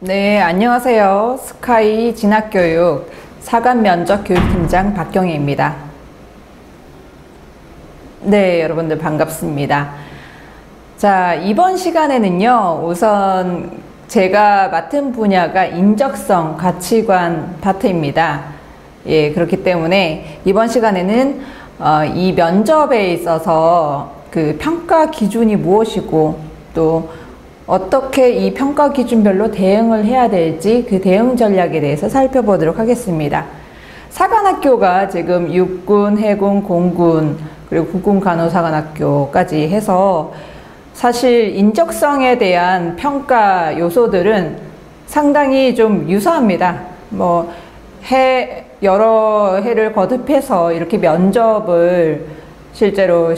네, 안녕하세요. 스카이 진학교육 사관면접교육팀장 박경희입니다. 네, 여러분들 반갑습니다. 자, 이번 시간에는요, 우선 제가 맡은 분야가 인적성 가치관 파트입니다. 예, 그렇기 때문에 이번 시간에는 이 면접에 있어서 그 평가 기준이 무엇이고 또 어떻게 이 평가 기준별로 대응을 해야 될지 그 대응 전략에 대해서 살펴보도록 하겠습니다. 사관학교가 지금 육군, 해군, 공군, 그리고 국군간호사관학교까지 해서 사실 인적성에 대한 평가 요소들은 상당히 좀 유사합니다. 여러 해를 거듭해서 이렇게 면접을 실제로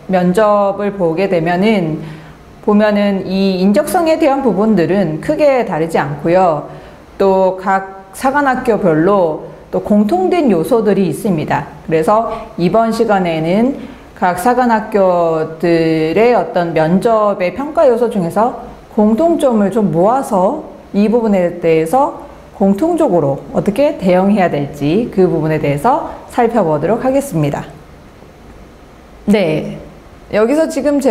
면접을 보게 보면은 이 인적성에 대한 부분들은 크게 다르지 않고요. 또 각 사관학교별로 또 공통된 요소들이 있습니다. 그래서 이번 시간에는 각 사관학교들의 어떤 면접의 평가 요소 중에서 공통점을 좀 모아서 이 부분에 대해서 공통적으로 어떻게 대응해야 될지 그 부분에 대해서 살펴보도록 하겠습니다. 네, 여기서 지금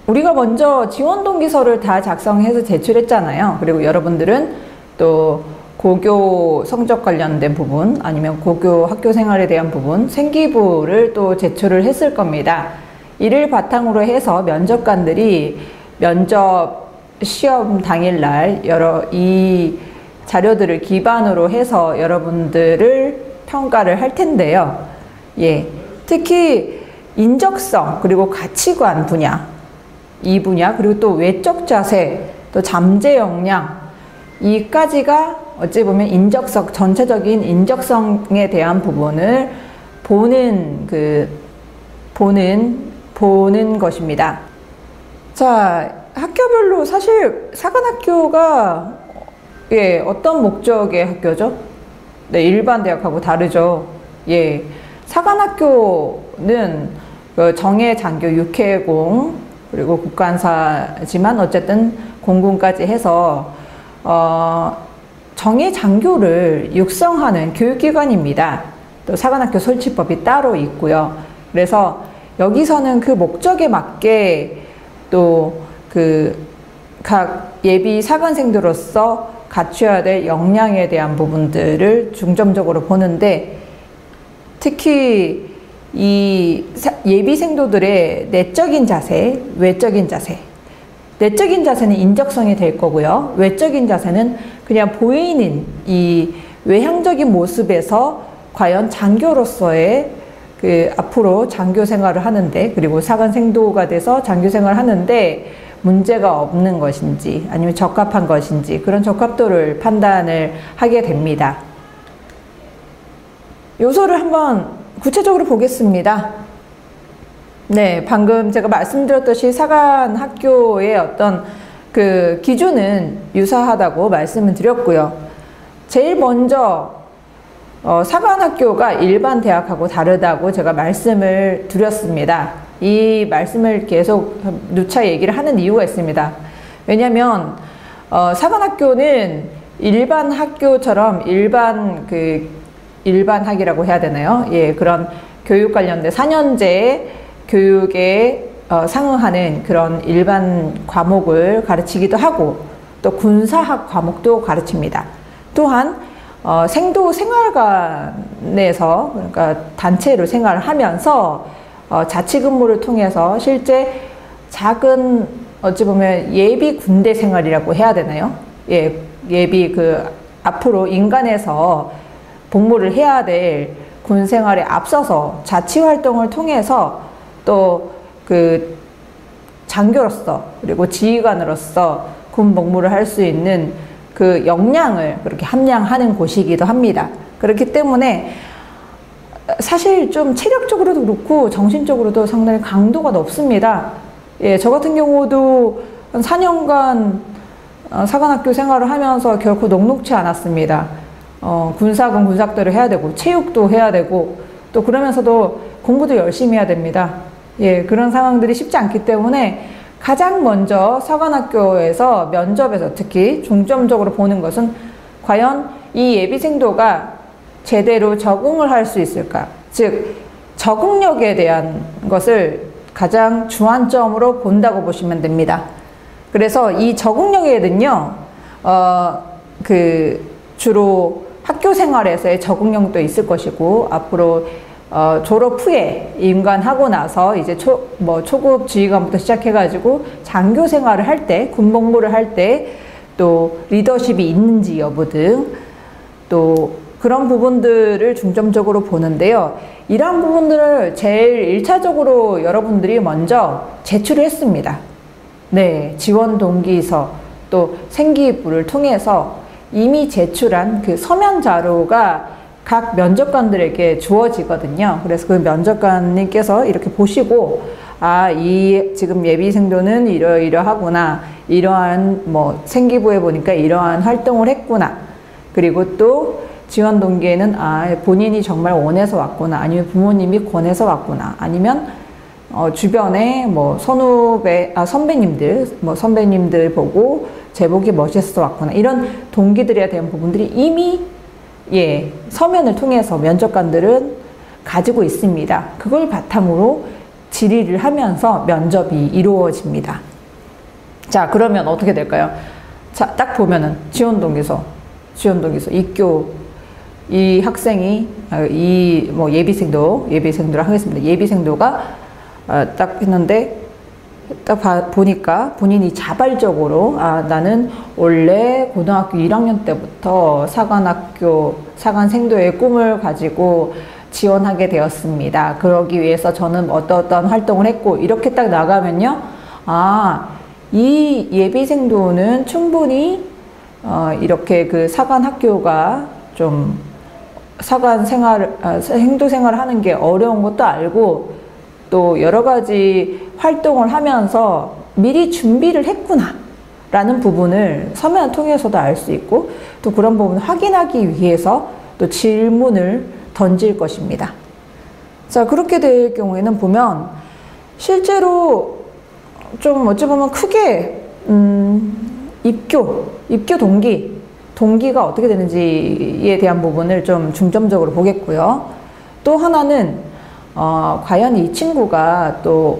우리가 먼저 지원동기서를 다 작성해서 제출했잖아요. 그리고 여러분들은 또 고교 성적 관련된 부분 아니면 고교 학교 생활에 대한 부분 생기부를 또 제출을 했을 겁니다. 이를 바탕으로 해서 면접관들이 면접 시험 당일날 이 자료들을 기반으로 해서 여러분들을 평가를 할 텐데요. 예, 특히 인적성 그리고 가치관 분야 이 분야 그리고 또 외적 자세 또 잠재 역량 이까지가 어찌 보면 전체적인 인적성에 대한 부분을 보는 것입니다. 자, 학교별로 사실 사관학교가 어떤 목적의 학교죠? 네, 일반 대학하고 다르죠. 예, 사관학교는 정예 장교 육해공 그리고 국관사지만 어쨌든 공군까지 해서 정예 장교를 육성하는 교육기관입니다. 또 사관학교 설치법이 따로 있고요. 그래서 여기서는 그 목적에 맞게 또 각 예비 사관생들로서 갖춰야 될 역량에 대한 부분들을 중점적으로 보는데 특히 이 예비생도들의 내적인 자세, 외적인 자세. 내적인 자세는 인적성이 될 거고요. 외적인 자세는 그냥 보이는 이 외향적인 모습에서 과연 장교로서의 앞으로 장교 생활을 하는데 그리고 사관생도가 돼서 장교 생활을 하는데 문제가 없는 것인지 아니면 적합한 것인지 그런 적합도를 판단을 하게 됩니다. 요소를 한번 구체적으로 보겠습니다. 네, 방금 제가 말씀드렸듯이 사관학교의 어떤 기준은 유사하다고 말씀을 드렸고요. 제일 먼저 사관학교가 일반 대학하고 다르다고 제가 말씀을 드렸습니다. 이 말씀을 계속 누차 얘기를 하는 이유가 있습니다. 왜냐하면 사관학교는 일반 학교처럼 일반학이라고 해야 되나요? 예, 그런 교육 관련된 4년제 교육에 상응하는 그런 일반 과목을 가르치기도 하고 또 군사학 과목도 가르칩니다. 또한 생도 생활관에서 그러니까 단체로 생활을 하면서 자치근무를 통해서 실제 작은 어찌 보면 예비 군대 생활이라고 해야 되나요? 예, 예비 앞으로 인간에서 복무를 해야 될 군 생활에 앞서서 자치 활동을 통해서 또 장교로서 그리고 지휘관으로서 군 복무를 할 수 있는 그 역량을 그렇게 함양하는 곳이기도 합니다. 그렇기 때문에 사실 좀 체력적으로도 그렇고 정신적으로도 상당히 강도가 높습니다. 예, 저 같은 경우도 한 4년간 사관학교 생활을 하면서 결코 녹록지 않았습니다. 군사군 군사대로 해야 되고 체육도 해야 되고 또 그러면서도 공부도 열심히 해야 됩니다. 예, 그런 상황들이 쉽지 않기 때문에 가장 먼저 사관학교에서 면접에서 특히 중점적으로 보는 것은 과연 이 예비생도가 제대로 적응을 할 수 있을까? 즉, 적응력에 대한 것을 가장 주안점으로 본다고 보시면 됩니다. 그래서 이 적응력에는요, 주로 학교 생활에서의 적응력도 있을 것이고, 앞으로 졸업 후에 임관하고 나서 이제 초급 지휘관부터 시작해가지고 장교 생활을 할 때, 군복무를 할 때 또 리더십이 있는지 여부 등 또 그런 부분들을 중점적으로 보는데요. 이러한 부분들을 제일 1차적으로 여러분들이 먼저 제출을 했습니다. 네, 지원 동기서 또 생기부를 통해서 이미 제출한 그 서면 자료가 각 면접관들에게 주어지거든요. 그래서 그 면접관님께서 이렇게 보시고, 아, 이 지금 예비생도는 이러이러하구나. 이러한 생기부에 보니까 이러한 활동을 했구나. 그리고 또 지원 동기에는 본인이 정말 원해서 왔구나. 아니면 부모님이 권해서 왔구나. 아니면 주변에 선배님들 보고 제복이 멋있어서 왔구나. 이런 동기들에 대한 부분들이 이미 서면을 통해서 면접관들은 가지고 있습니다. 그걸 바탕으로 질의를 하면서 면접이 이루어집니다. 자, 그러면 어떻게 될까요? 자, 딱 보면은 지원동기서 이 학생이 예비생도로 하겠습니다. 예비생도가 딱 했는데 딱 보니까 본인이 자발적으로 나는 원래 고등학교 1학년 때부터 사관생도의 꿈을 가지고 지원하게 되었습니다. 그러기 위해서 저는 어떤 활동을 했고, 이렇게 딱 나가면요, 이 예비생도는 충분히 이렇게 그 사관학교가 좀 생도 생활을 하는 게 어려운 것도 알고, 또 여러 가지 활동을 하면서 미리 준비를 했구나 라는 부분을 서면을 통해서도 알 수 있고, 또 그런 부분을 확인하기 위해서 또 질문을 던질 것입니다. 자, 그렇게 될 경우에는 보면 실제로 좀 어찌 보면 크게 입교 동기가 어떻게 되는지에 대한 부분을 좀 중점적으로 보겠고요. 또 하나는 과연 이 친구가 또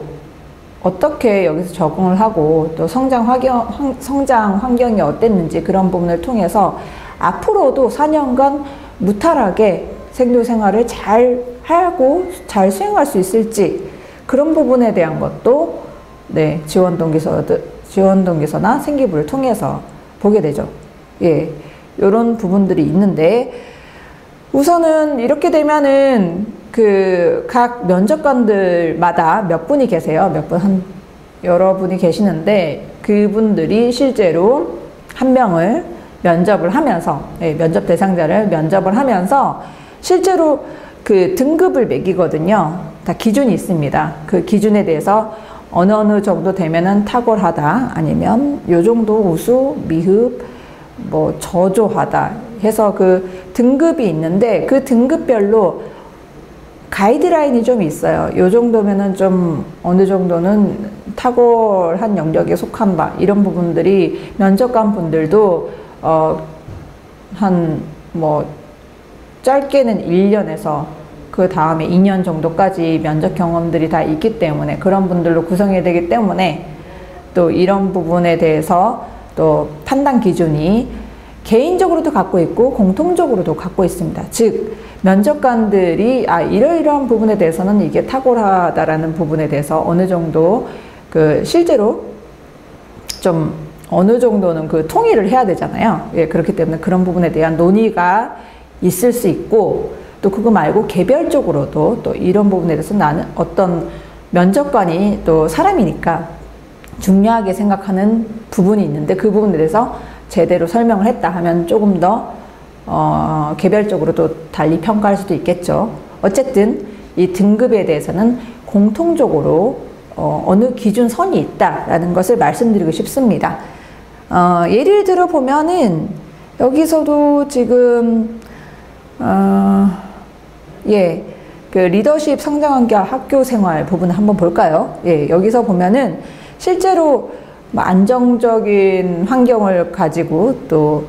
어떻게 여기서 적응을 하고 또 성장 환경이 어땠는지, 그런 부분을 통해서 앞으로도 4년간 무탈하게 생도 생활을 잘 하고 잘 수행할 수 있을지, 그런 부분에 대한 것도 지원 동기서나 생기부를 통해서 보게 되죠. 이런 부분들이 있는데, 우선은 이렇게 되면은 각 면접관들마다 몇 분이 계세요. 여러 분이 계시는데, 그분들이 실제로 한 명을 면접을 하면서, 면접 대상자를 면접을 하면서 실제로 그 등급을 매기거든요. 다 기준이 있습니다. 그 기준에 대해서 어느 정도 되면은 탁월하다, 아니면 요 정도 우수, 미흡, 저조하다 해서 그 등급이 있는데, 그 등급별로 가이드라인이 좀 있어요. 요 정도면은 좀 어느 정도는 탁월한 영역에 속한다. 이런 부분들이 면접관 분들도 짧게는 1년에서 그 다음에 2년 정도까지 면접 경험들이 다 있기 때문에, 그런 분들로 구성이 되기 때문에, 또 이런 부분에 대해서 또 판단 기준이 개인적으로도 갖고 있고 공통적으로도 갖고 있습니다. 즉, 면접관들이 이러이러한 부분에 대해서는 이게 탁월하다라는 부분에 대해서 어느 정도 실제로 좀 어느 정도는 통일을 해야 되잖아요. 그렇기 때문에 그런 부분에 대한 논의가 있을 수 있고, 또 그거 말고 개별적으로도 또 이런 부분에 대해서 나는 어떤 면접관이 또 사람이니까 중요하게 생각하는 부분이 있는데, 그 부분에 대해서 제대로 설명을 했다 하면 조금 더 개별적으로도 달리 평가할 수도 있겠죠. 어쨌든 이 등급에 대해서는 공통적으로 어느 기준선이 있다라는 것을 말씀드리고 싶습니다. 예를 들어 보면은 여기서도 지금 그 리더십 성장환경 학교 생활 부분을 한번 볼까요? 여기서 보면은 실제로 뭐 안정적인 환경을 가지고 또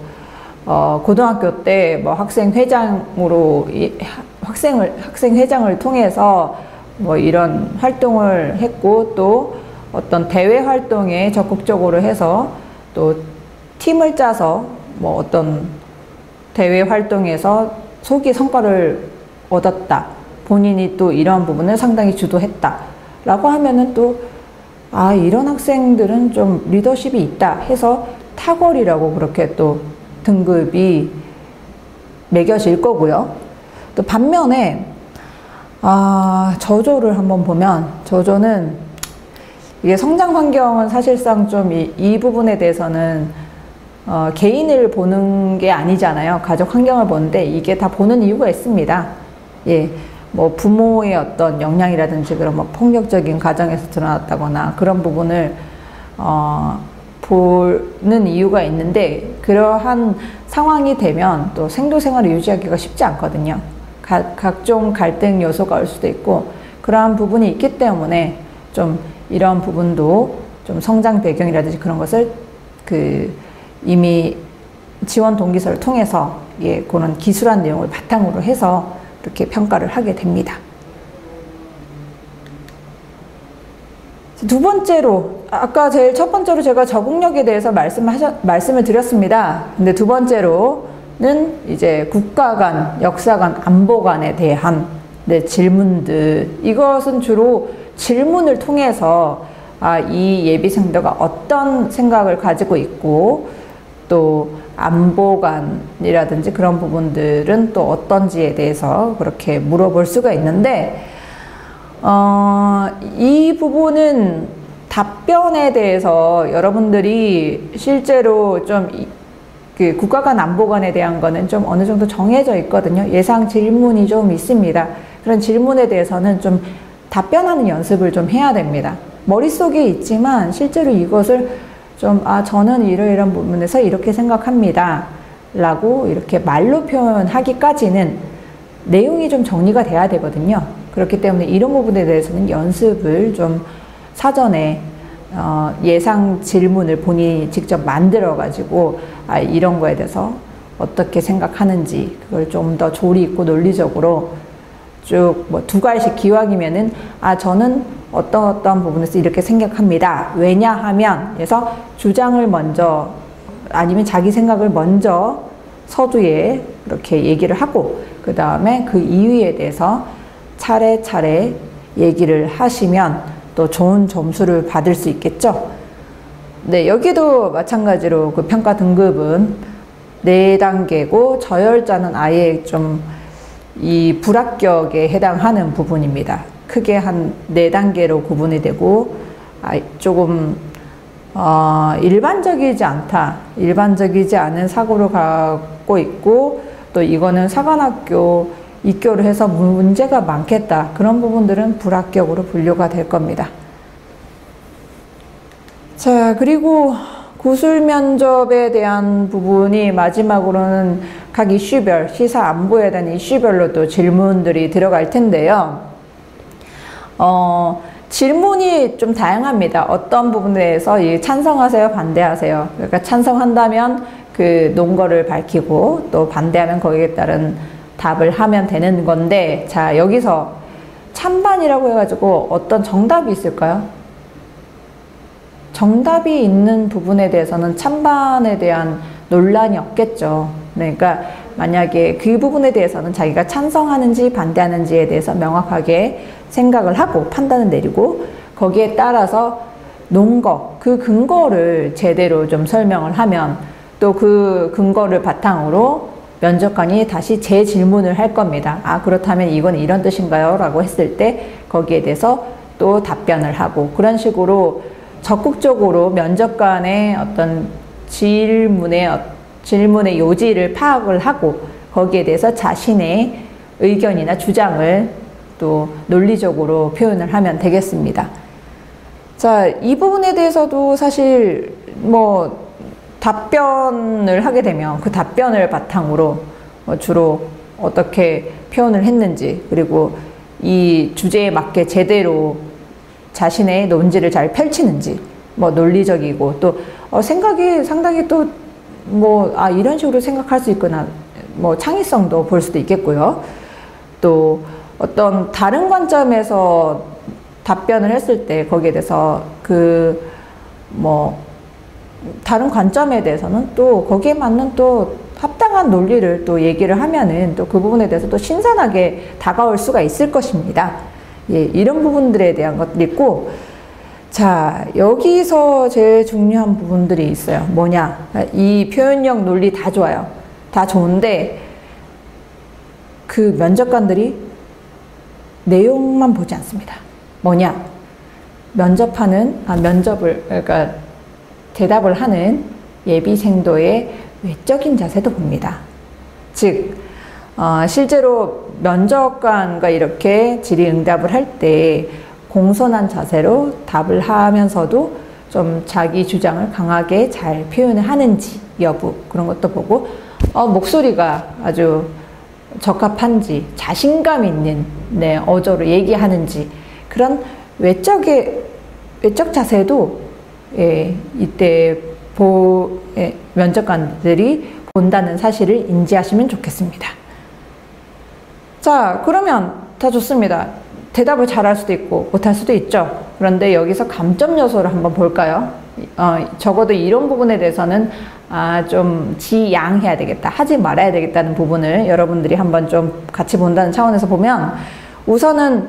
고등학교 때 뭐 학생회장으로 학생회장을 통해서 뭐 이런 활동을 했고, 또 어떤 대외 활동에 적극적으로 해서 또 팀을 짜서 뭐 어떤 대외 활동에서 소기 성과를 얻었다, 본인이 또 이러한 부분을 상당히 주도했다 라고 하면은 또 이런 학생들은 좀 리더십이 있다 해서 탁월이라고 그렇게 또 등급이 매겨질 거고요. 또 반면에 저조를 한번 보면, 저조는 이게 성장 환경은 사실상 좀 이 부분에 대해서는 개인을 보는 게 아니잖아요. 가족 환경을 보는데 이게 다 보는 이유가 있습니다. 예, 뭐 부모의 어떤 영향이라든지 그런 뭐 폭력적인 가정에서 드러났다거나 그런 부분을 보는 이유가 있는데, 그러한 상황이 되면 또 생도생활을 유지하기가 쉽지 않거든요. 각종 갈등 요소가 올 수도 있고, 그러한 부분이 있기 때문에 좀 이런 부분도 좀 성장 배경이라든지 그런 것을 이미 지원 동기서를 통해서 그런 기술한 내용을 바탕으로 해서 이렇게 평가를 하게 됩니다. 두 번째로, 아까 제일 첫 번째로 제가 적응력에 대해서 말씀을 드렸습니다. 근데 두 번째로는 이제 국가 간, 역사 간, 안보 간에 대한 질문들. 이것은 주로 질문을 통해서 이 예비생도가 어떤 생각을 가지고 있고, 또 안보관이라든지 그런 부분들은 또 어떤지에 대해서 그렇게 물어볼 수가 있는데, 이 부분은 답변에 대해서 여러분들이 실제로 좀 국가간 안보관에 대한 거는 좀 어느 정도 정해져 있거든요. 예상 질문이 좀 있습니다. 그런 질문에 대해서는 좀 답변하는 연습을 좀 해야 됩니다. 머릿속에 있지만 실제로 이것을 좀 저는 이러이러한 부분에서 이렇게 생각합니다 라고 이렇게 말로 표현하기까지는 내용이 좀 정리가 돼야 되거든요. 그렇기 때문에 이런 부분에 대해서는 연습을 좀 사전에 예상 질문을 본인이 직접 만들어 가지고 이런 거에 대해서 어떻게 생각하는지 그걸 좀 더 조리 있고 논리적으로 쭉 뭐 두 가지씩 기왕이면은 저는 어떤 부분에서 이렇게 생각합니다. 왜냐하면 그래서 주장을 먼저 아니면 자기 생각을 먼저 서두에 이렇게 얘기를 하고, 그 다음에 그 이유에 대해서 차례차례 얘기를 하시면 또 좋은 점수를 받을 수 있겠죠. 네, 여기도 마찬가지로 그 평가 등급은 4단계고 저열자는 아예 좀 이 불합격에 해당하는 부분입니다. 크게 한 4단계로 구분이 되고, 조금 일반적이지 않다, 일반적이지 않은 사고를 갖고 있고, 또 이거는 사관학교 입교를 해서 문제가 많겠다, 그런 부분들은 불합격으로 분류가 될 겁니다. 자, 그리고 구술 면접에 대한 부분이 마지막으로는 각 이슈별, 시사 안보에 대한 이슈별로 또 질문들이 들어갈 텐데요. 질문이 좀 다양합니다. 어떤 부분에 대해서 찬성하세요, 반대하세요. 그러니까 찬성한다면 그 논거를 밝히고, 또 반대하면 거기에 따른 답을 하면 되는 건데, 자, 여기서 찬반이라고 해가지고 어떤 정답이 있을까요? 정답이 있는 부분에 대해서는 찬반에 대한 논란이 없겠죠. 그러니까 만약에 그 부분에 대해서는 자기가 찬성하는지 반대하는지에 대해서 명확하게 생각을 하고 판단을 내리고, 거기에 따라서 논거, 그 근거를 제대로 좀 설명을 하면 또 그 근거를 바탕으로 면접관이 다시 재질문을 할 겁니다. 그렇다면 이건 이런 뜻인가요? 라고 했을 때 거기에 대해서 또 답변을 하고, 그런 식으로 적극적으로 면접관의 어떤 질문의 요지를 파악을 하고, 거기에 대해서 자신의 의견이나 주장을 또 논리적으로 표현을 하면 되겠습니다. 자, 이 부분에 대해서도 사실 뭐 답변을 하게 되면 그 답변을 바탕으로 주로 어떻게 표현을 했는지, 그리고 이 주제에 맞게 제대로 자신의 논지를 잘 펼치는지, 뭐 논리적이고 또 생각이 상당히 또 뭐 이런 식으로 생각할 수 있구나, 뭐 창의성도 볼 수도 있겠고요. 또 어떤 다른 관점에서 답변을 했을 때 거기에 대해서 그 뭐 다른 관점에 대해서는 또 거기에 맞는 또 합당한 논리를 또 얘기를 하면은 또 그 부분에 대해서 또 신선하게 다가올 수가 있을 것입니다. 예, 이런 부분들에 대한 것들이 있고, 자, 여기서 제일 중요한 부분들이 있어요. 뭐냐? 이 표현력 논리 다 좋아요. 다 좋은데 그 면접관들이 내용만 보지 않습니다. 뭐냐? 면접을, 그러니까 대답을 하는 예비생도의 외적인 자세도 봅니다. 즉, 실제로 면접관과 이렇게 질의응답을 할 때 공손한 자세로 답을 하면서도 좀 자기 주장을 강하게 잘 표현을 하는지 여부, 그런 것도 보고, 목소리가 아주 적합한지, 자신감 있는 어조로 얘기하는지, 그런 외적 자세도 이때 면접관들이 본다는 사실을 인지하시면 좋겠습니다. 자, 그러면 다 좋습니다. 대답을 잘할 수도 있고 못할 수도 있죠. 그런데 여기서 감점 요소를 한번 볼까요? 적어도 이런 부분에 대해서는 좀 지양해야 되겠다, 하지 말아야 되겠다는 부분을 여러분들이 한번 좀 같이 본다는 차원에서 보면, 우선은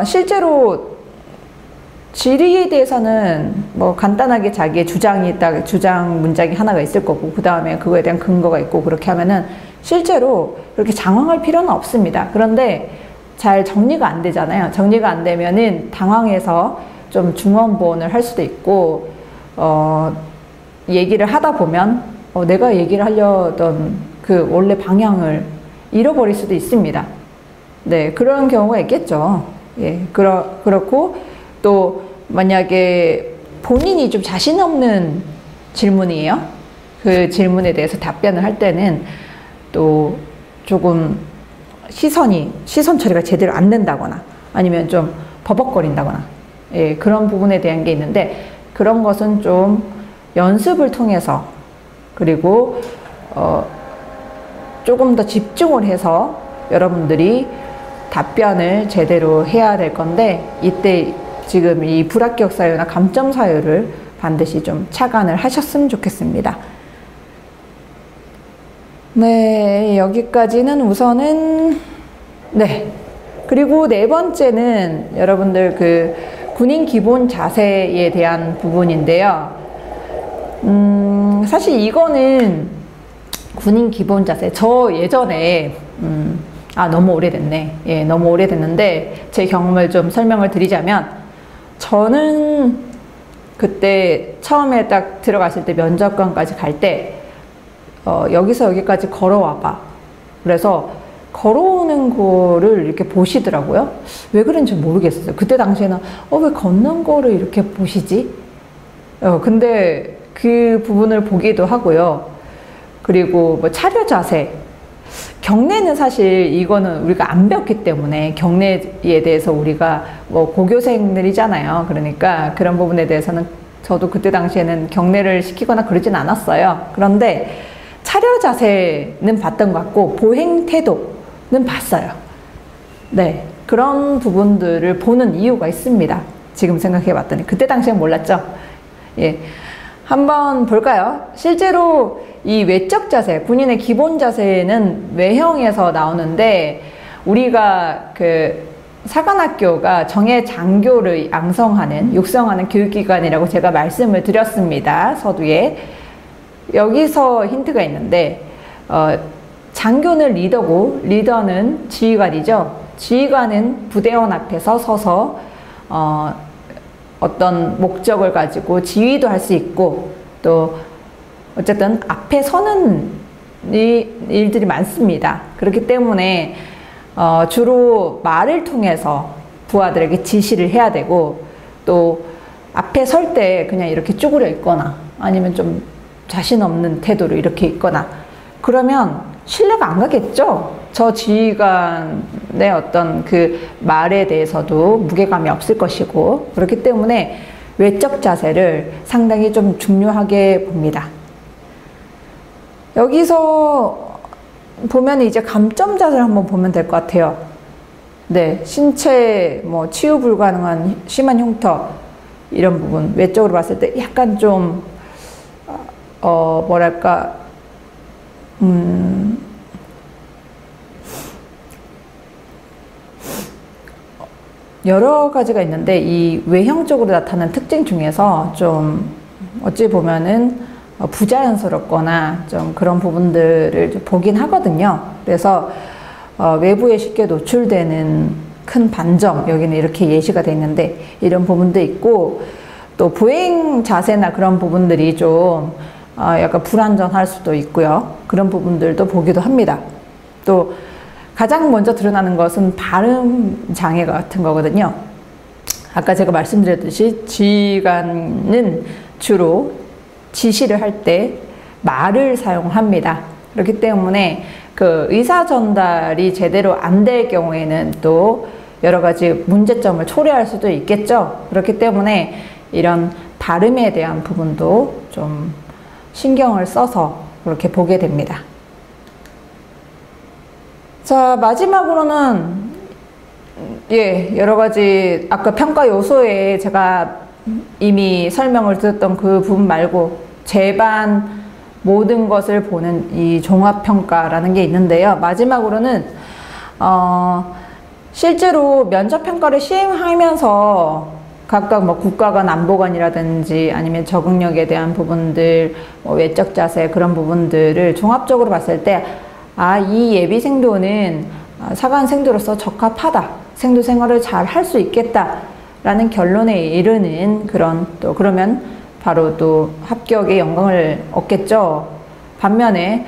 실제로 질의에 대해서는 뭐 간단하게 자기의 주장이 있다, 주장 문장이 하나가 있을 거고, 그 다음에 그거에 대한 근거가 있고, 그렇게 하면은 실제로 그렇게 장황할 필요는 없습니다. 그런데 잘 정리가 안 되잖아요. 정리가 안 되면은 당황해서 좀 중언부언을 할 수도 있고, 얘기를 하다 보면 내가 얘기를 하려던 그 원래 방향을 잃어버릴 수도 있습니다. 네, 그런 경우가 있겠죠. 예, 그렇고 또 만약에 본인이 좀 자신 없는 질문이에요. 그 질문에 대해서 답변을 할 때는 또 조금 시선 처리가 제대로 안 된다거나 아니면 좀 버벅거린다거나, 예, 그런 부분에 대한 게 있는데, 그런 것은 좀 연습을 통해서, 그리고 조금 더 집중을 해서 여러분들이 답변을 제대로 해야 될 건데, 이때 지금 이 불합격 사유나 감점 사유를 반드시 좀 착안을 하셨으면 좋겠습니다. 네, 여기까지는 우선은, 네. 그리고 네 번째는 여러분들 그 군인 기본 자세에 대한 부분인데요. 사실 이거는 군인 기본 자세, 저 예전에, 너무 오래됐네. 예, 너무 오래됐는데, 제 경험을 좀 설명을 드리자면, 저는 그때 처음에 딱 들어갔을 때 면접관까지 갈 때, 여기서 여기까지 걸어와봐. 그래서 걸어오는 거를 이렇게 보시더라고요. 왜 그런지 모르겠어요. 그때 당시에는 왜 걷는 거를 이렇게 보시지? 근데 그 부분을 보기도 하고요. 그리고 뭐 차려 자세, 경례는 사실 이거는 우리가 안 배웠기 때문에, 경례에 대해서 우리가 뭐 고교생들이잖아요. 그러니까 그런 부분에 대해서는 저도 그때 당시에는 경례를 시키거나 그러진 않았어요. 그런데 차려 자세는 봤던 것 같고, 보행 태도는 봤어요. 네, 그런 부분들을 보는 이유가 있습니다. 지금 생각해 봤더니. 그때 당시엔 몰랐죠. 예, 한번 볼까요? 실제로 이 외적 자세, 군인의 기본 자세는 외형에서 나오는데, 우리가 그 사관학교가 정예 장교를 육성하는 교육기관이라고 제가 말씀을 드렸습니다. 서두에. 여기서 힌트가 있는데, 장교는 리더고, 리더는 지휘관이죠. 지휘관은 부대원 앞에서 서서 어떤 목적을 가지고 지휘도 할 수 있고, 또 어쨌든 앞에 서는 일들이 많습니다. 그렇기 때문에 주로 말을 통해서 부하들에게 지시를 해야 되고, 또 앞에 설 때 그냥 이렇게 쭈그려 있거나 아니면 좀 자신 없는 태도로 이렇게 있거나 그러면 신뢰가 안 가겠죠. 저 지휘관의 어떤 그 말에 대해서도 무게감이 없을 것이고, 그렇기 때문에 외적 자세를 상당히 좀 중요하게 봅니다. 여기서 보면 이제 감점 자세를 한번 보면 될 것 같아요. 네, 신체 뭐 치유 불가능한 심한 흉터 이런 부분 외적으로 봤을 때 약간 좀 뭐랄까 여러 가지가 있는데 이 외형적으로 나타나는 특징 중에서 좀 어찌 보면은 부자연스럽거나 좀 그런 부분들을 좀 보긴 하거든요. 그래서 외부에 쉽게 노출되는 큰 반점, 여기는 이렇게 예시가 되어 있는데 이런 부분도 있고, 또 보행 자세나 그런 부분들이 좀 약간 불안전할 수도 있고요. 그런 부분들도 보기도 합니다. 또 가장 먼저 드러나는 것은 발음 장애 같은 거거든요. 아까 제가 말씀드렸듯이 지휘관은 주로 지시를 할 때 말을 사용합니다. 그렇기 때문에 그 의사 전달이 제대로 안 될 경우에는 또 여러 가지 문제점을 초래할 수도 있겠죠. 그렇기 때문에 이런 발음에 대한 부분도 좀 신경을 써서 그렇게 보게 됩니다. 자, 마지막으로는 여러 가지 아까 평가 요소에 제가 이미 설명을 드렸던 그 부분 말고 제반 모든 것을 보는 이 종합평가라는 게 있는데요. 마지막으로는 실제로 면접평가를 시행하면서 각각 뭐 국가관 안보관이라든지 아니면 적응력에 대한 부분들, 뭐 외적 자세 그런 부분들을 종합적으로 봤을 때 이 예비생도는 사관 생도로서 적합하다, 생도 생활을 잘 할 수 있겠다 라는 결론에 이르는 그러면 바로 또 합격의 영광을 얻겠죠. 반면에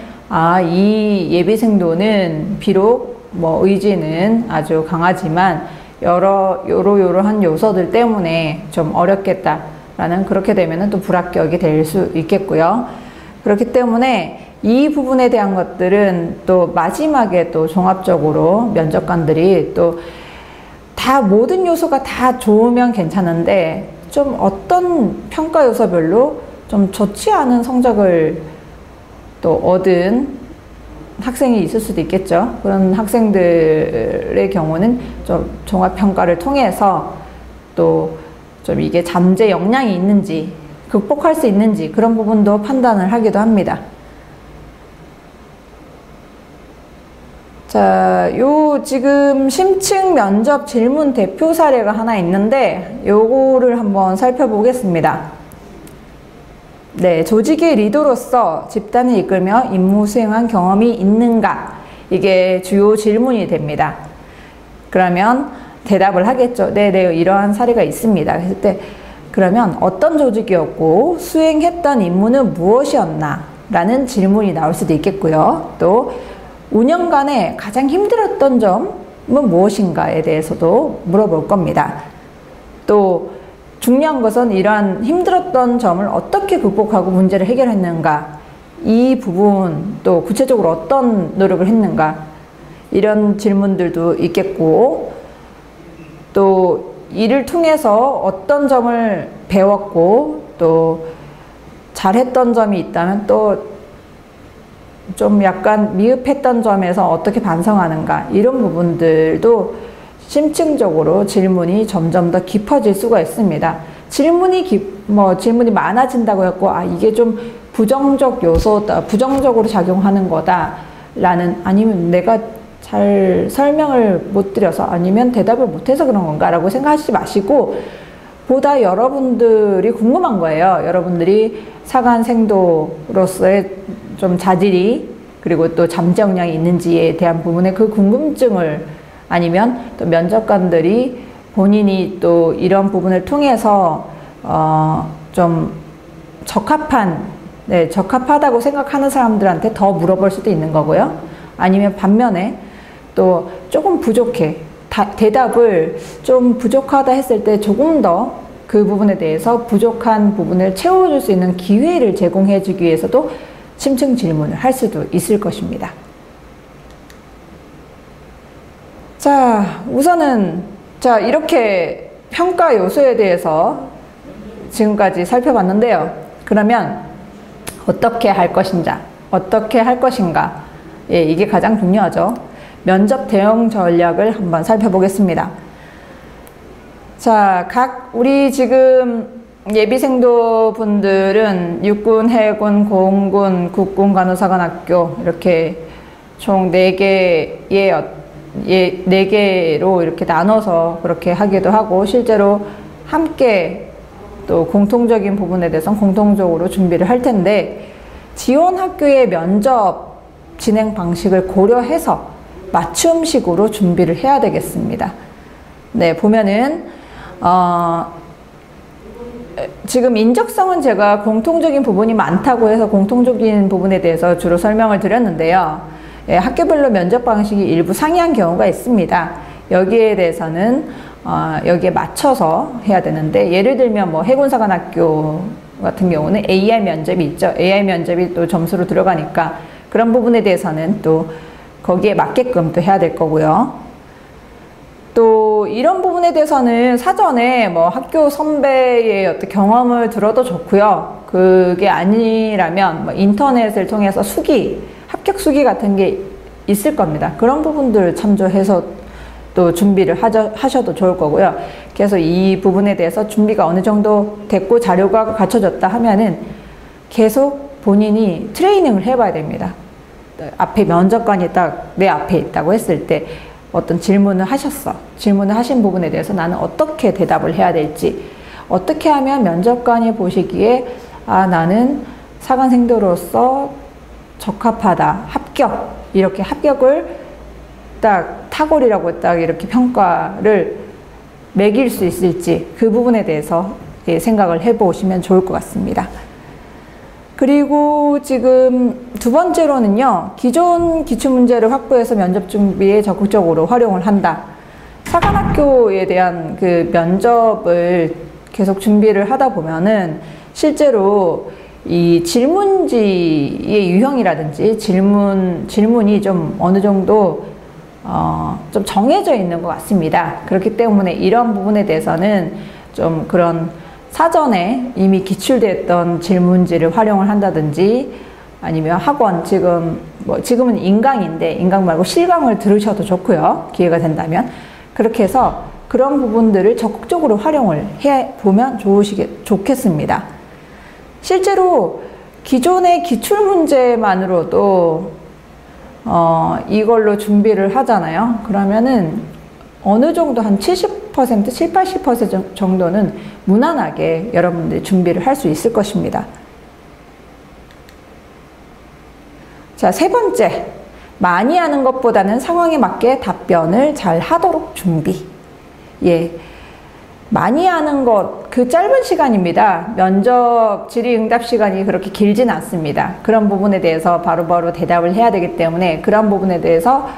이 예비생도는 비록 뭐 의지는 아주 강하지만 요러한 요소들 때문에 좀 어렵겠다라는, 그렇게 되면은 또 불합격이 될 수 있겠고요. 그렇기 때문에 이 부분에 대한 것들은 또 마지막에 또 종합적으로 면접관들이 또 다 모든 요소가 다 좋으면 괜찮은데 좀 어떤 평가 요소별로 좀 좋지 않은 성적을 또 얻은 학생이 있을 수도 있겠죠. 그런 학생들의 경우는 좀 종합평가를 통해서 또 좀 이게 잠재 역량이 있는지 극복할 수 있는지 그런 부분도 판단을 하기도 합니다. 자, 지금 심층 면접 질문 대표 사례가 하나 있는데 요거를 한번 살펴보겠습니다. 네, 조직의 리더로서 집단을 이끌며 임무 수행한 경험이 있는가? 이게 주요 질문이 됩니다. 그러면 대답을 하겠죠. 네네, 이러한 사례가 있습니다. 그랬을 때 그러면 어떤 조직이었고 수행했던 임무는 무엇이었나? 라는 질문이 나올 수도 있겠고요. 또 운영간에 가장 힘들었던 점은 무엇인가에 대해서도 물어볼 겁니다. 또 중요한 것은 이러한 힘들었던 점을 어떻게 극복하고 문제를 해결했는가, 이 부분 또 구체적으로 어떤 노력을 했는가, 이런 질문들도 있겠고, 또 이를 통해서 어떤 점을 배웠고 또 잘했던 점이 있다면 또 좀 약간 미흡했던 점에서 어떻게 반성하는가, 이런 부분들도 심층적으로 질문이 점점 더 깊어질 수가 있습니다. 질문이 많아진다고 했고 이게 좀 부정적 요소다, 부정적으로 작용하는 거다 라는, 아니면 내가 잘 설명을 못 드려서, 아니면 대답을 못해서 그런 건가 라고 생각하지 마시고, 보다 여러분들이 궁금한 거예요. 여러분들이 사관생도로서의 좀 자질이, 그리고 또 잠재 역량이 있는지에 대한 부분의 그 궁금증을, 아니면 또 면접관들이 본인이 또 이런 부분을 통해서 좀 적합하다고 생각하는 사람들한테 더 물어볼 수도 있는 거고요. 아니면 반면에 또 조금 부족해, 대답을 좀 부족하다 했을 때 조금 더 그 부분에 대해서 부족한 부분을 채워줄 수 있는 기회를 제공해 주기 위해서도 심층 질문을 할 수도 있을 것입니다. 자, 우선은 이렇게 평가 요소에 대해서 지금까지 살펴봤는데요. 그러면 어떻게 할 것인가? 어떻게 할 것인가? 예, 이게 가장 중요하죠. 면접 대응 전략을 한번 살펴보겠습니다. 자, 우리 지금 예비생도 분들은 육군, 해군, 공군, 국군, 간호사관학교 이렇게 총 4개의 4개로 이렇게 나눠서 그렇게 하기도 하고, 실제로 함께 또 공통적인 부분에 대해서는 공통적으로 준비를 할 텐데, 지원 학교의 면접 진행 방식을 고려해서 맞춤식으로 준비를 해야 되겠습니다. 네, 보면은 지금 인적성은 제가 공통적인 부분이 많다고 해서 공통적인 부분에 대해서 주로 설명을 드렸는데요. 예, 학교별로 면접 방식이 일부 상이한 경우가 있습니다. 여기에 대해서는 여기에 맞춰서 해야 되는데, 예를 들면 뭐 해군사관학교 같은 경우는 AR 면접이 있죠. AR 면접이 또 점수로 들어가니까 그런 부분에 대해서는 또 거기에 맞게끔 또 해야 될 거고요. 또 이런 부분에 대해서는 사전에 뭐 학교 선배의 어떤 경험을 들어도 좋고요. 그게 아니라면 뭐 인터넷을 통해서 합격 수기 같은 게 있을 겁니다. 그런 부분들을 참조해서 또 준비를 하셔도 좋을 거고요. 그래서 이 부분에 대해서 준비가 어느 정도 됐고 자료가 갖춰졌다 하면은 계속 본인이 트레이닝을 해봐야 됩니다. 앞에 면접관이 딱 내 앞에 있다고 했을 때 어떤 질문을 하신 부분에 대해서 나는 어떻게 대답을 해야 될지, 어떻게 하면 면접관이 보시기에 나는 사관생도로서 적합하다, 합격, 이렇게 합격을 딱 탁월이라고 딱 이렇게 평가를 매길 수 있을지, 그 부분에 대해서 생각을 해보시면 좋을 것 같습니다. 그리고 지금 두 번째로는요, 기존 기출문제를 확보해서 면접 준비에 적극적으로 활용을 한다. 사관학교에 대한 그 면접을 계속 준비를 하다 보면은 실제로 이 질문지의 유형이라든지 질문이 좀 어느 정도 좀 정해져 있는 것 같습니다. 그렇기 때문에 이런 부분에 대해서는 좀 그런 사전에 이미 기출됐던 질문지를 활용을 한다든지, 아니면 학원 지금은 인강인데 인강 말고 실강을 들으셔도 좋고요. 기회가 된다면 그렇게 해서 그런 부분들을 적극적으로 활용을 해 보면 좋겠습니다. 실제로 기존의 기출문제만으로도 이걸로 준비를 하잖아요. 그러면은 어느 정도 한 70%, 80% 정도는 무난하게 여러분들이 준비를 할 수 있을 것입니다. 자, 세 번째. 많이 하는 것보다는 상황에 맞게 답변을 잘 하도록 준비. 예. 많이 하는 것, 그 짧은 시간입니다. 면접 질의응답 시간이 그렇게 길진 않습니다. 그런 부분에 대해서 바로바로 대답을 해야 되기 때문에 그런 부분에 대해서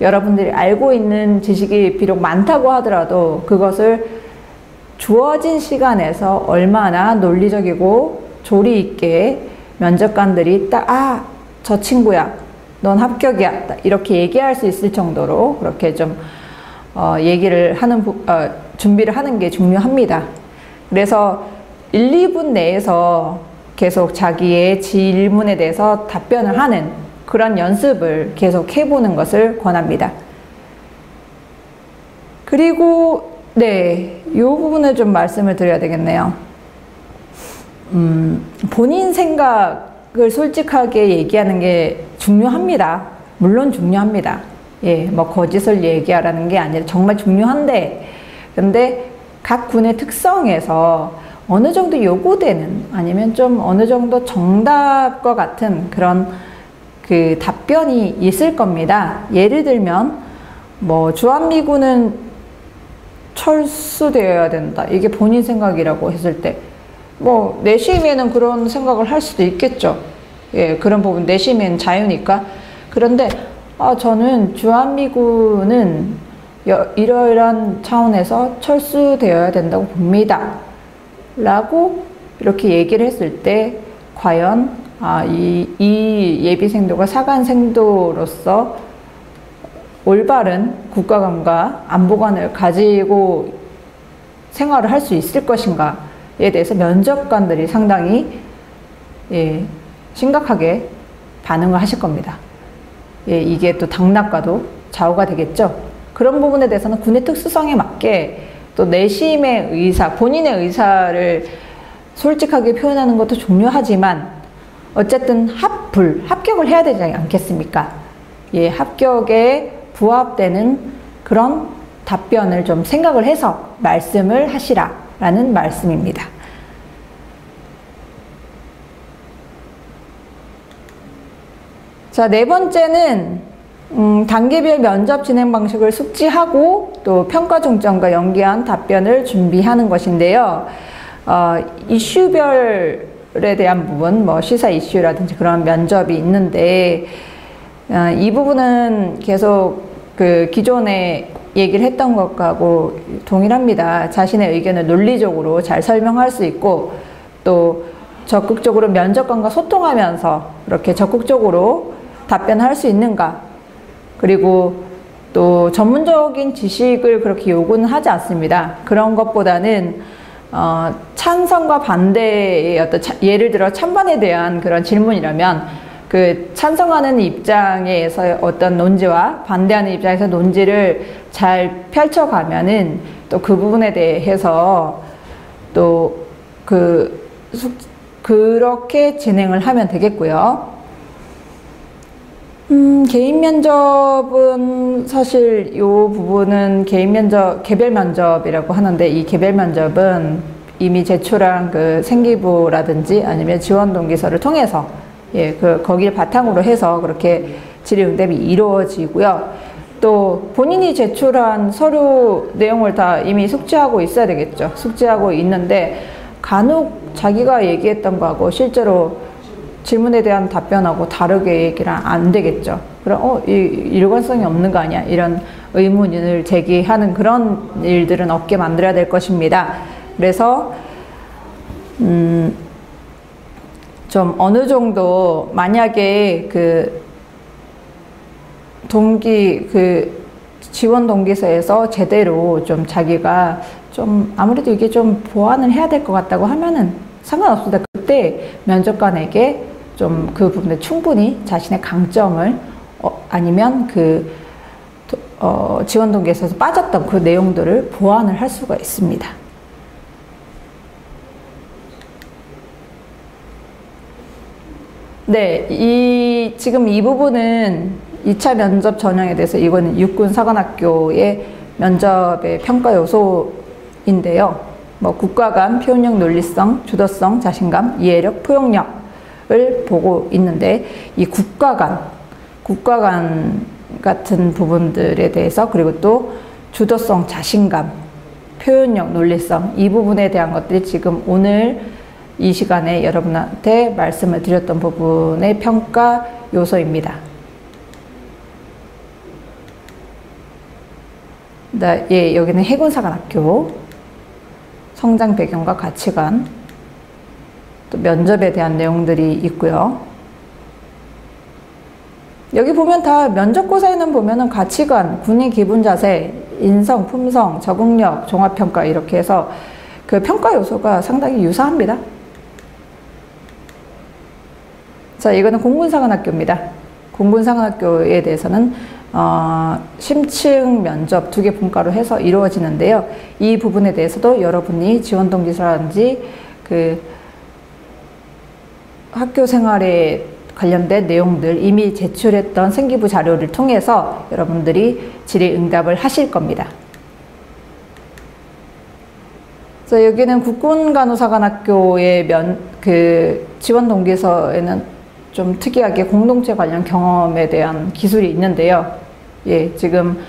여러분들이 알고 있는 지식이 비록 많다고 하더라도 그것을 주어진 시간에서 얼마나 논리적이고 조리 있게 면접관들이 딱 저 친구야, 넌 합격이야, 이렇게 얘기할 수 있을 정도로 그렇게 좀 얘기를 준비를 하는 게 중요합니다. 그래서 1, 2분 내에서 계속 자기의 질문에 대해서 답변을 하는 그런 연습을 계속 해보는 것을 권합니다. 그리고 이 부분을 좀 말씀을 드려야 되겠네요. 본인 생각을 솔직하게 얘기하는 게 중요합니다. 물론 중요합니다. 예, 뭐 거짓을 얘기하라는 게 아니라 정말 중요한데, 근데 각 군의 특성에서 어느 정도 요구되는, 아니면 좀 어느 정도 정답과 같은 그런 그 답변이 있을 겁니다. 예를 들면 뭐 주한미군은 철수되어야 된다, 이게 본인 생각이라고 했을 때 뭐 내심에는 그런 생각을 할 수도 있겠죠. 예, 그런 부분 내심엔 자유니까. 그런데 저는 주한미군은 이러이러한 차원에서 철수되어야 된다고 봅니다 라고 이렇게 얘기를 했을 때 과연 이 예비생도가 사관생도로서 올바른 국가관과 안보관을 가지고 생활을 할 수 있을 것인가, 대해서 면접관들이 상당히 심각하게 반응을 하실 겁니다. 이게 또 당락과도 좌우가 되겠죠. 그런 부분에 대해서는 군의 특수성에 맞게 또 내심의 의사, 본인의 의사를 솔직하게 표현하는 것도 중요하지만 어쨌든 합격을 해야 되지 않겠습니까? 합격에 부합되는 그런 답변을 좀 생각을 해서 말씀을 하시라라는 말씀입니다. 자, 네 번째는 단계별 면접 진행 방식을 숙지하고 또 평가 중점과 연계한 답변을 준비하는 것인데요. 이슈별에 대한 부분, 뭐 시사 이슈라든지 그런 면접이 있는데 이 부분은 계속 그 기존에 얘기를 했던 것하고 동일합니다. 자신의 의견을 논리적으로 잘 설명할 수 있고 또 적극적으로 면접관과 소통하면서 이렇게 적극적으로 답변할 수 있는가, 그리고 또 전문적인 지식을 그렇게 요구는 하지 않습니다. 그런 것보다는 찬성과 반대의 어떤 예를 들어 찬반에 대한 그런 질문이라면 그 찬성하는 입장에서 어떤 논지와 반대하는 입장에서 논지를 잘 펼쳐가면은 또 그 부분에 대해서 또 그렇게 진행을 하면 되겠고요. 개인 면접은 사실 이 부분은 개별 면접이라고 하는데 이 개별 면접은 이미 제출한 그 생기부라든지 아니면 지원 동기서를 통해서 거기를 바탕으로 해서 그렇게 질의응답이 이루어지고요. 또 본인이 제출한 서류 내용을 다 이미 숙지하고 있어야 되겠죠. 숙지하고 있는데 간혹 자기가 얘기했던 거하고 실제로 질문에 대한 답변하고 다르게 얘기를 안 되겠죠. 그럼 일관성이 없는 거 아니야? 이런 의문을 제기하는 그런 일들은 없게 만들어야 될 것입니다. 그래서 좀 어느 정도 만약에 지원 동기서에서 제대로 좀 자기가 좀 아무래도 이게 좀 보완을 해야 될 것 같다고 하면은 상관없습니다. 그때 면접관에게 좀 그 부분에 충분히 자신의 강점을 아니면 지원 동기에서 빠졌던 그 내용들을 보완을 할 수가 있습니다. 네, 지금 이 부분은 2차 면접 전형에 대해서 이거는 육군사관학교의 면접의 평가 요소인데요. 뭐 국가 간 표현력, 논리성, 주도성, 자신감, 이해력, 포용력을 보고 있는데 이 국가 간 같은 부분들에 대해서 그리고 또 주도성, 자신감, 표현력, 논리성 이 부분에 대한 것들이 지금 오늘 이 시간에 여러분한테 말씀을 드렸던 부분의 평가 요소입니다. 여기는 해군사관학교 성장 배경과 가치관, 또 면접에 대한 내용들이 있고요. 여기 보면 다 면접고사에는 보면은 가치관, 군의 기본 자세, 인성, 품성, 적응력, 종합평가 이렇게 해서 그 평가 요소가 상당히 유사합니다. 자, 이거는 공군사관학교입니다. 공군사관학교에 대해서는 심층 면접 2개 분과로 해서 이루어지는데요. 이 부분에 대해서도 여러분이 지원 동기서라든지 학교 생활에 관련된 내용들 이미 제출했던 생기부 자료를 통해서 여러분들이 질의응답을 하실 겁니다. 그래서 여기는 국군간호사관학교의 지원 동기서에는 좀 특이하게 공동체 관련 경험에 대한 기술이 있는데요. 지금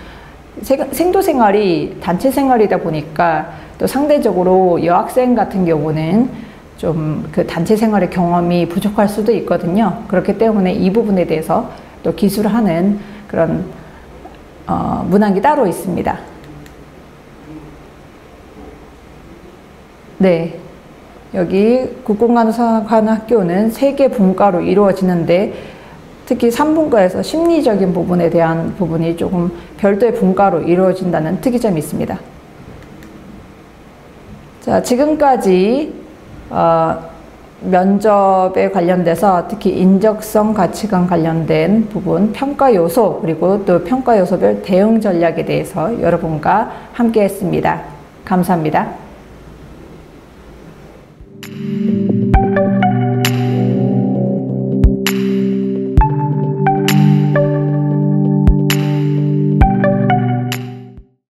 생도 생활이 단체 생활이다 보니까 또 상대적으로 여학생 같은 경우는 좀 그 단체 생활의 경험이 부족할 수도 있거든요. 그렇기 때문에 이 부분에 대해서 또 기술하는 그런 문항이 따로 있습니다. 네. 여기 국군간호사관학교는 3개 분과로 이루어지는데 특히 3분과에서 심리적인 부분에 대한 부분이 조금 별도의 분과로 이루어진다는 특이점이 있습니다. 자, 지금까지 면접에 관련돼서 특히 인적성 가치관 관련된 부분, 평가 요소, 그리고 또 평가 요소별 대응 전략에 대해서 여러분과 함께 했습니다. 감사합니다.